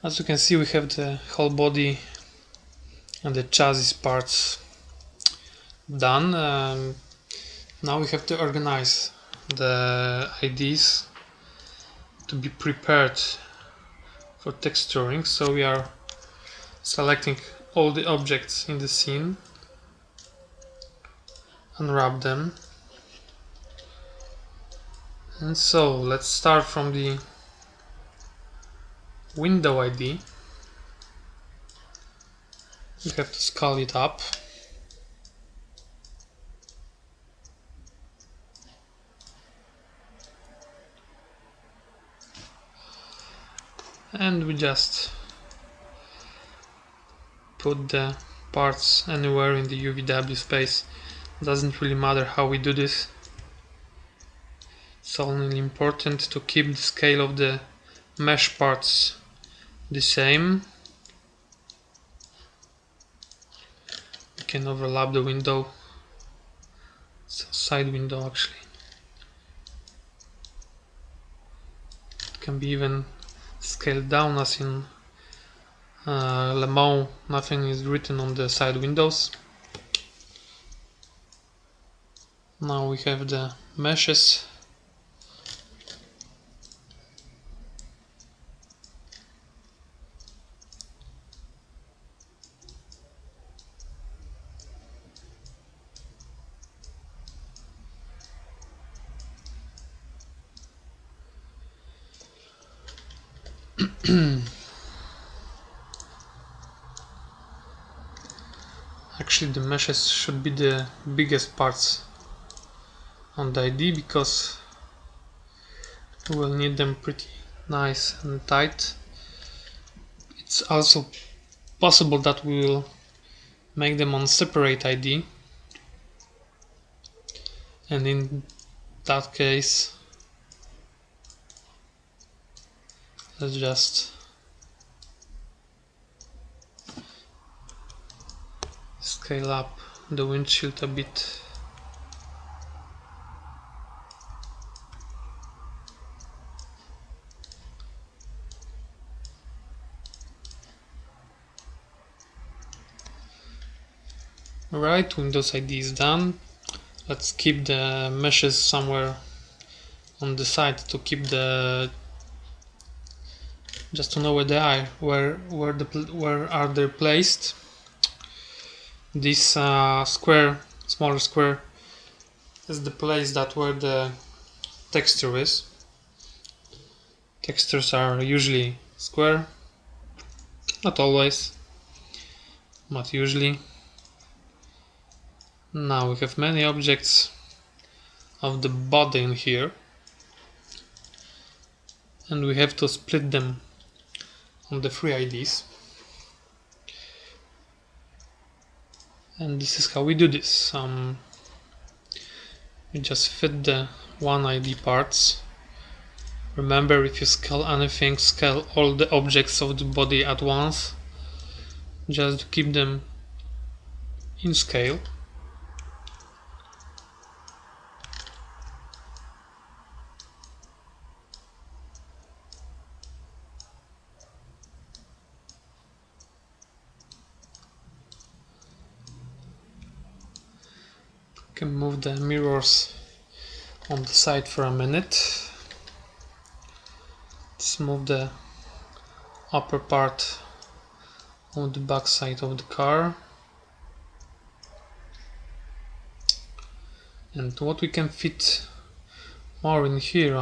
As you can see, we have the whole body and the chassis parts done. Now we have to organize the IDs to be prepared for texturing. So we are selecting all the objects in the scene, unwrap them, and so let's start from the window ID. We have to scale it up. And we just put the parts anywhere in the UVW space. Doesn't really matter how we do this. It's only important to keep the scale of the mesh parts the same. We can overlap the window. It's a side window actually. It can be even scaled down, as in Le Mans, nothing is written on the side windows. Now we have the meshes. Actually, the meshes should be the biggest parts on the ID, because we will need them pretty nice and tight. It's also possible that we will make them on separate ID, and in that case let's just scale up the windshield a bit. Alright, Windows ID is done. Let's keep the meshes somewhere on the side to keep the, just to know where they are, where are they placed. This square, smaller square, is the place that where the texture is. Textures are usually square, not always, but usually. Now we have many objects of the body in here, and we have to split them on the three IDs. And this is how we do this. We just fit the one ID parts. Remember, if you scale anything, scale all the objects of the body at once, just to keep them in scale. We can move the mirrors on the side for a minute. Let's move the upper part on the back side of the car. And what we can fit more in here,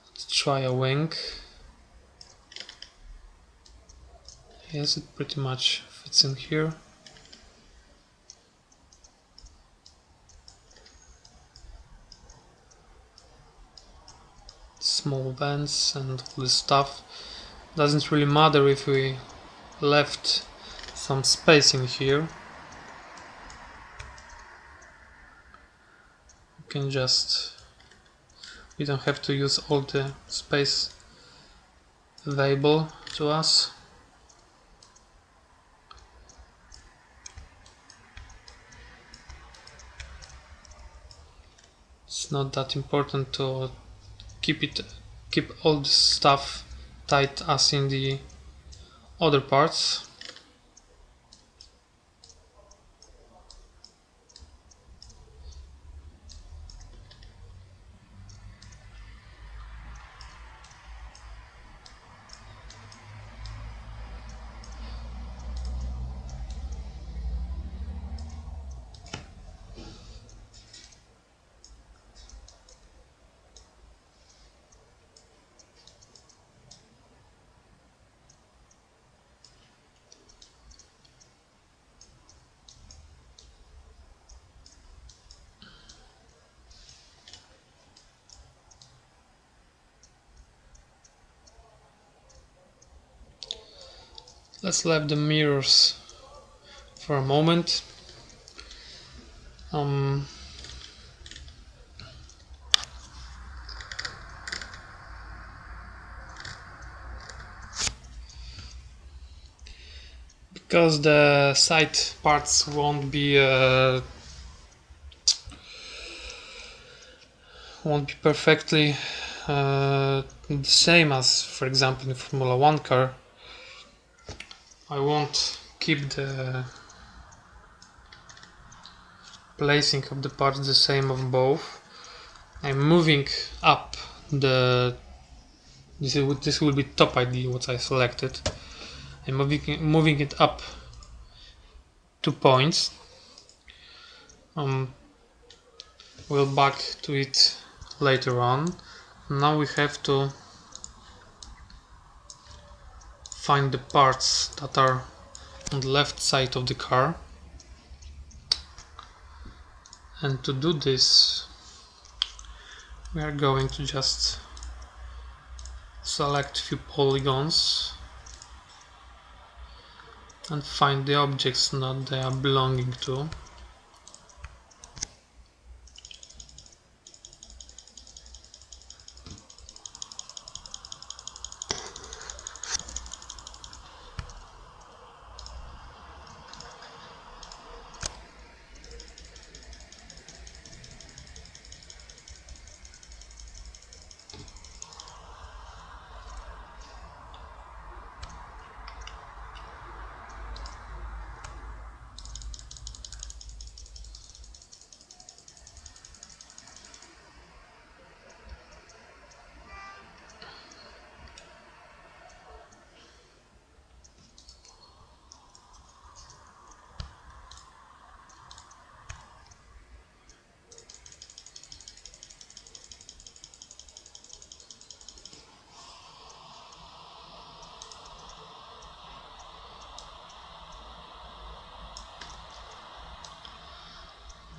let's try a wing. Yes, it pretty much fits in here. Small vents and all this stuff. Doesn't really matter if we left some space in here. We don't have to use all the space available to us. It's not that important to keep it keep all the stuff tight as in the other parts. Let's leave the mirrors for a moment. Because the side parts won't be perfectly the same as, for example, in Formula 1 car, I won't keep the placing of the parts the same of both. I'm moving up the this will be top ID what I selected. I'm moving it up 2 points. We'll back to it later on. Now we have to find the parts that are on the left side of the car, and to do this we are going to just select a few polygons and find the objects that they are belonging to.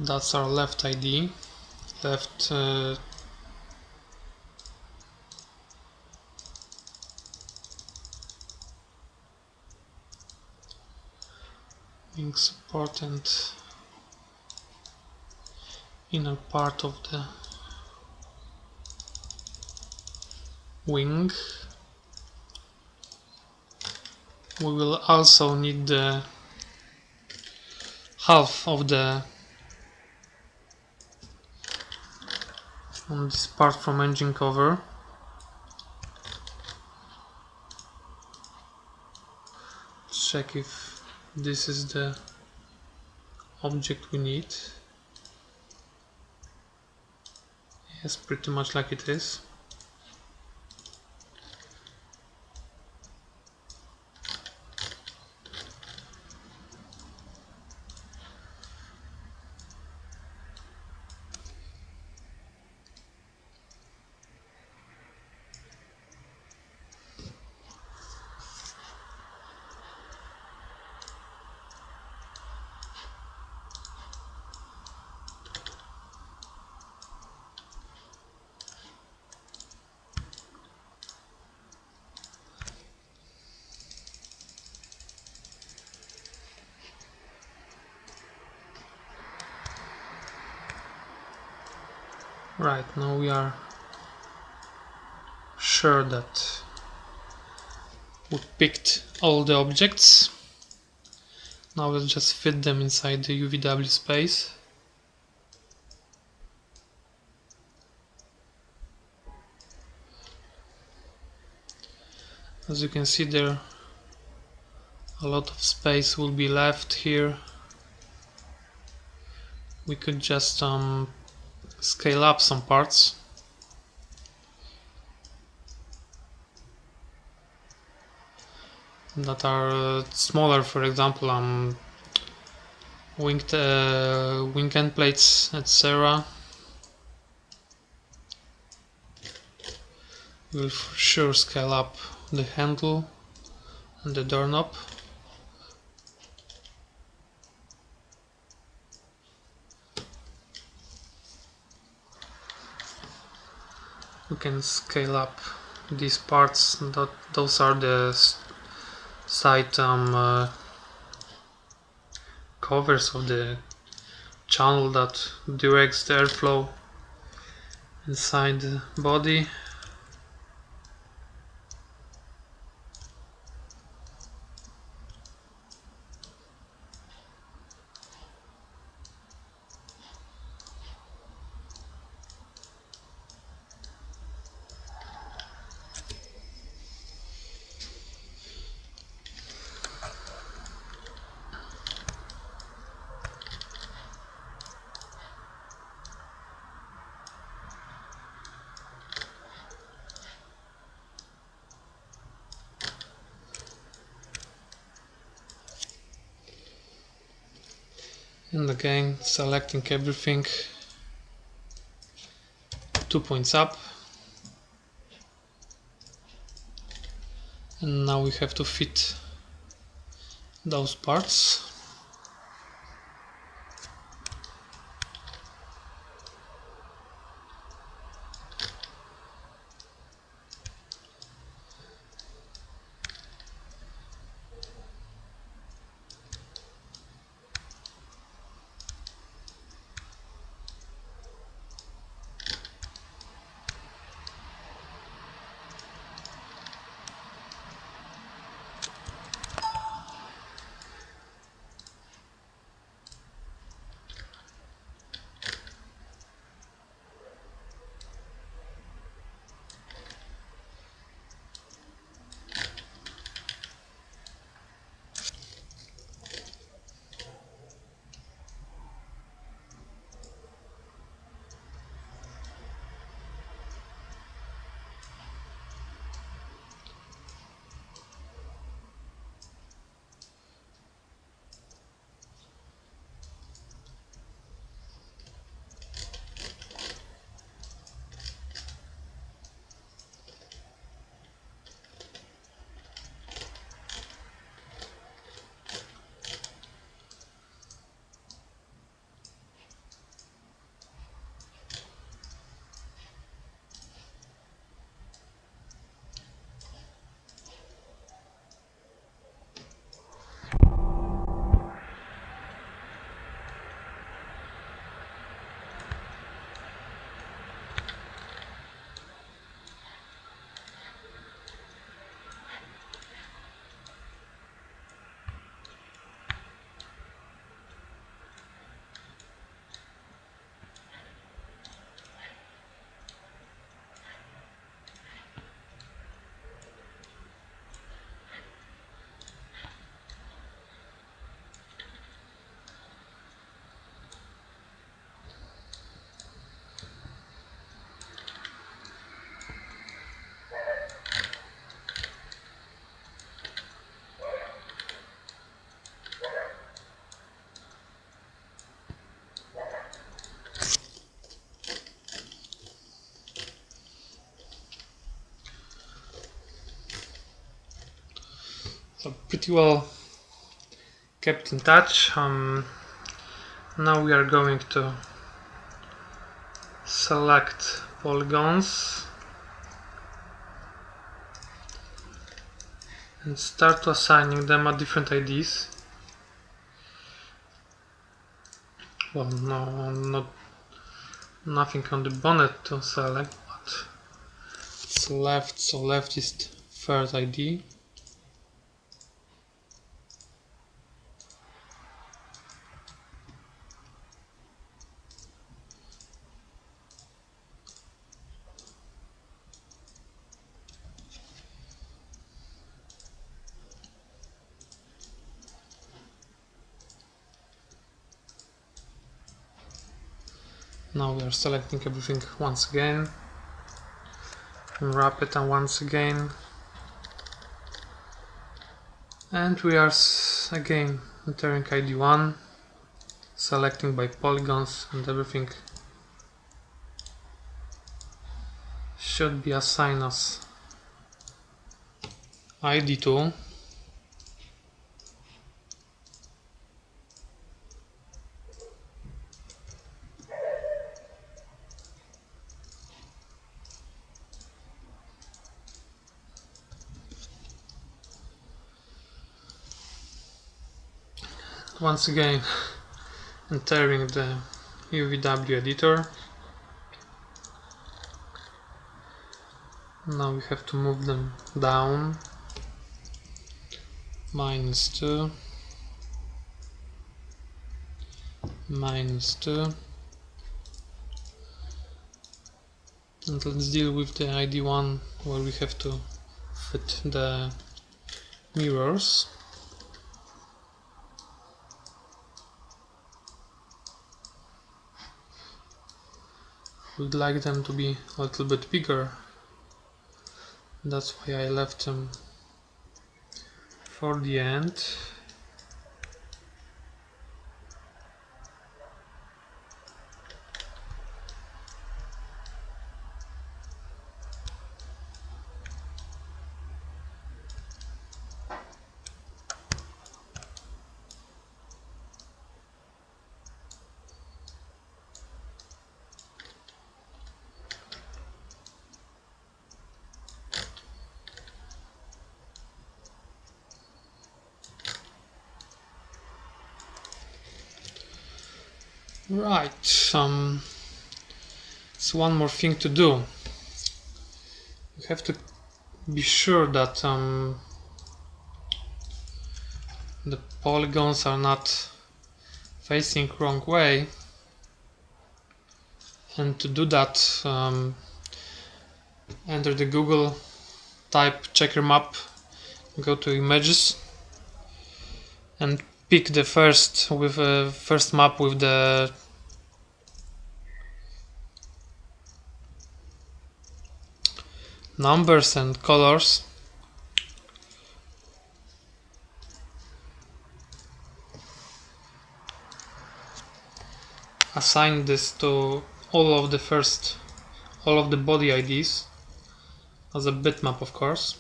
That's our left ID, left wing support and inner part of the wing. We will also need the half of the this part from engine cover. Check if this is the object we need. Yes, pretty much like it is. Right, now we are sure that we picked all the objects. Now we'll just fit them inside the UVW space. As you can see, there a lot of space will be left here. We could just scale up some parts. That are smaller, for example, wing end plates, etc. We'll for sure scale up the handle and the doorknob. We can scale up these parts. Those are the side covers of the channel that directs the airflow inside the body. And again, selecting everything, 2 points up. And now we have to fit those parts. So pretty well kept in touch. Now we are going to select polygons and start assigning them a different IDs. Well, no, nothing on the bonnet to select, but it's left, so left is third ID. Now we are selecting everything once again, unwrap it and once again, and we are again entering ID1, selecting by polygons, and everything should be assigned as ID2. Once again entering the UVW editor. Now we have to move them down, -2, -2, and let's deal with the ID1 where we have to fit the mirrors. Would like them to be a little bit bigger. That's why I left them for the end. Right, so one more thing to do. You have to be sure that the polygons are not facing wrong way, and to do that enter the Google, type checker map, go to images and pick the first map with the numbers and colors. Assign this to all of the body IDs as a bitmap, of course.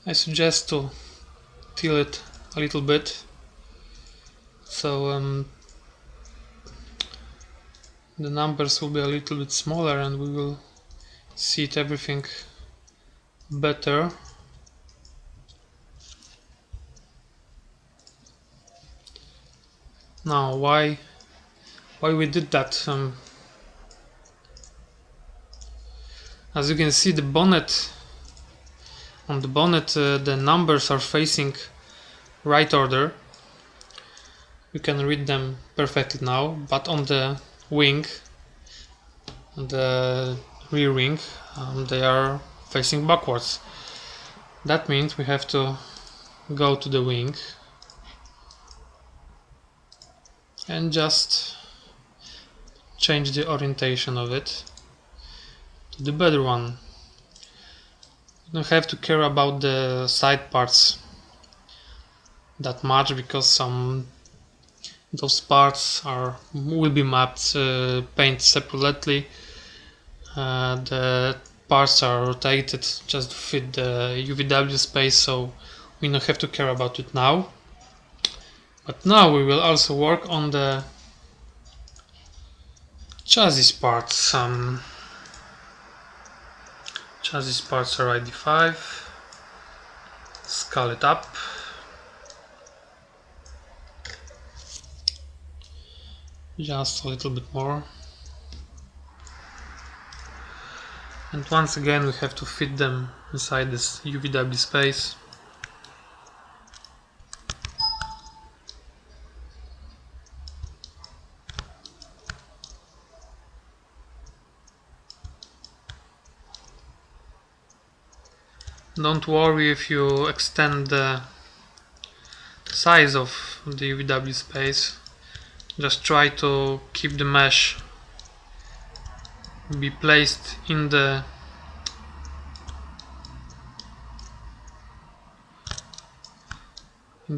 I suggest to tilt it a little bit, so the numbers will be a little bit smaller and we will see it everything better. Now, why we did that? As you can see, the bonnet. On the bonnet, the numbers are facing right order. You can read them perfectly now, but on the wing, the rear wing, they are facing backwards. That means we have to go to the wing and just change the orientation of it to the better one. You don't have to care about the side parts that much, because those parts will be mapped, painted separately. The parts are rotated just to fit the UVW space, so we don't have to care about it now. But now we will also work on the chassis parts. Chassis parts are ID5. Scale it up. Just a little bit more. And once again we have to fit them inside this UVW space. Don't worry if you extend the size of the UVW space. Just try to keep the mesh be placed in the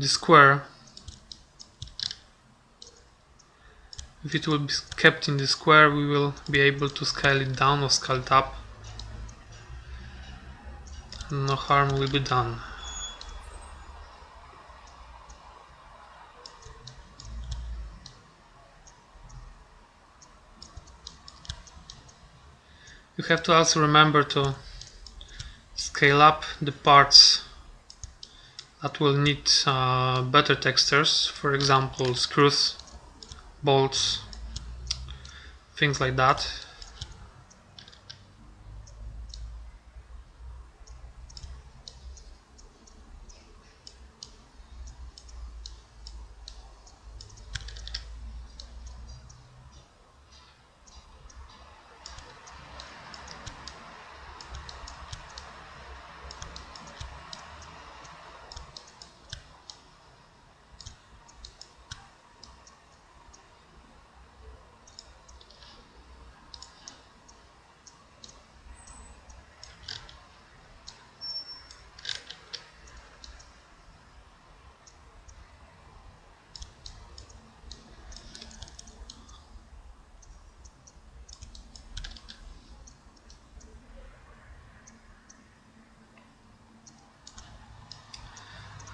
square. If it will be kept in the square, we will be able to scale it down or scale it up. No harm will be done. You have to also remember to scale up the parts that will need better textures, for example screws, bolts, things like that.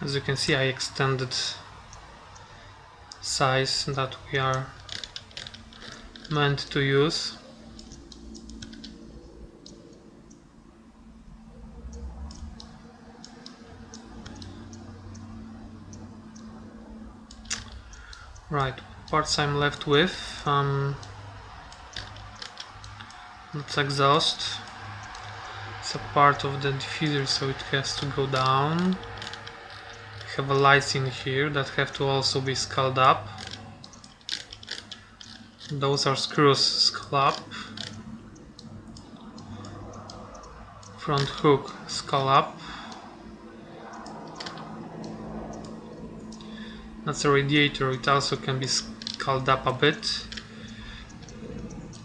As you can see, I extended size that we are meant to use. Right, parts I'm left with. That's exhaust. It's a part of the diffuser, so it has to go down. We have a lights in here that have to also be scaled up. Those are screws, scale up. Front hook, scale up. That's a radiator, it also can be scaled up a bit.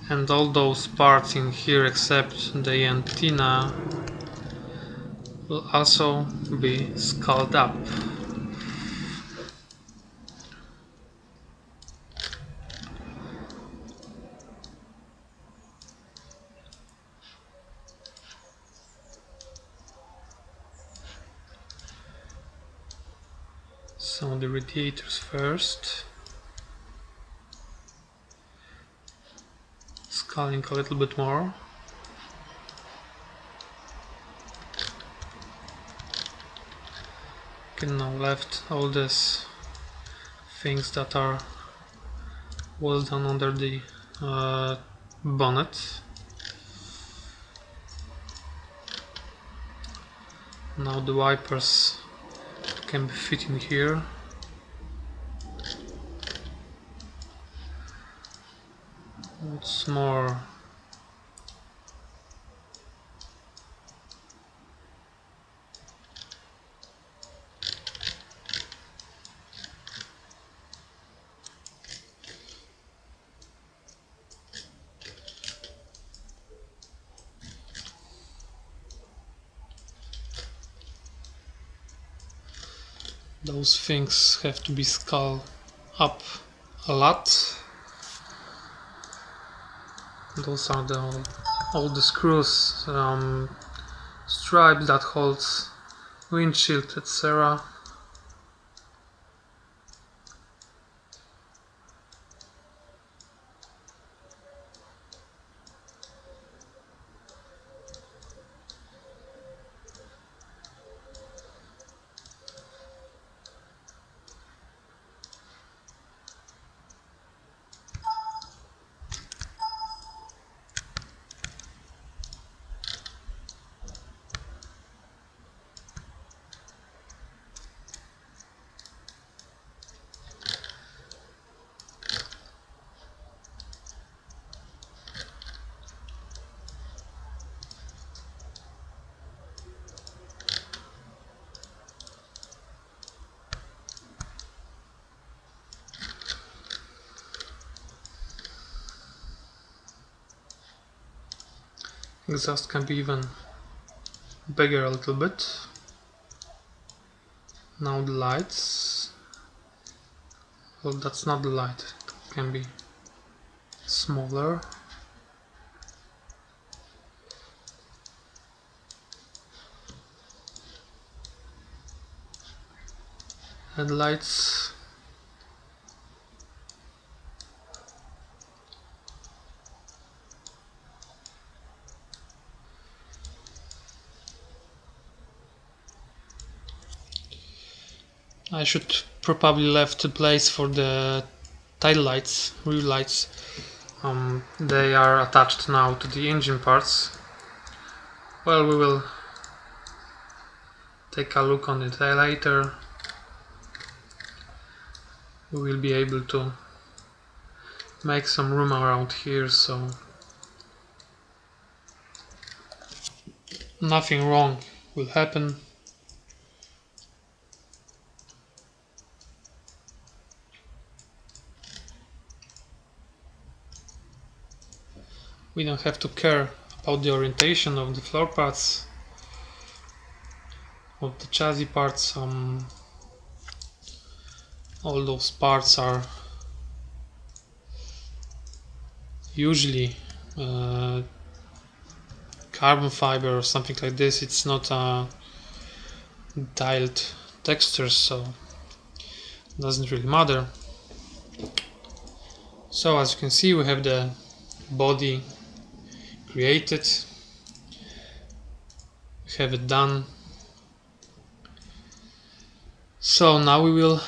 And all those parts in here except the antenna will also be scaled up. So the radiators first. Scaling a little bit more. Okay, now left all these things that are well done under the bonnet. Now the wipers can be fit in here. What's more, those things have to be scaled up a lot. Those are all the screws, stripes that holds windshield, etc. Exhaust can be even bigger a little bit. Now the lights. Well, that's not the light. It can be smaller. Headlights. I should probably left a place for the tail lights, rear lights. They are attached now to the engine parts. Well, we will take a look on it later. We will be able to make some room around here, so nothing wrong will happen. We don't have to care about the orientation of the floor pads, of the chassis parts. All those parts are usually carbon fiber or something like this. It's not a tiled texture, so it doesn't really matter. So as you can see, we have the body created, we have it done. So now we will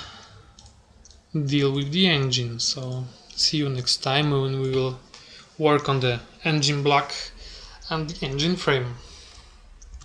deal with the engine. So see you next time when we will work on the engine block and the engine frame.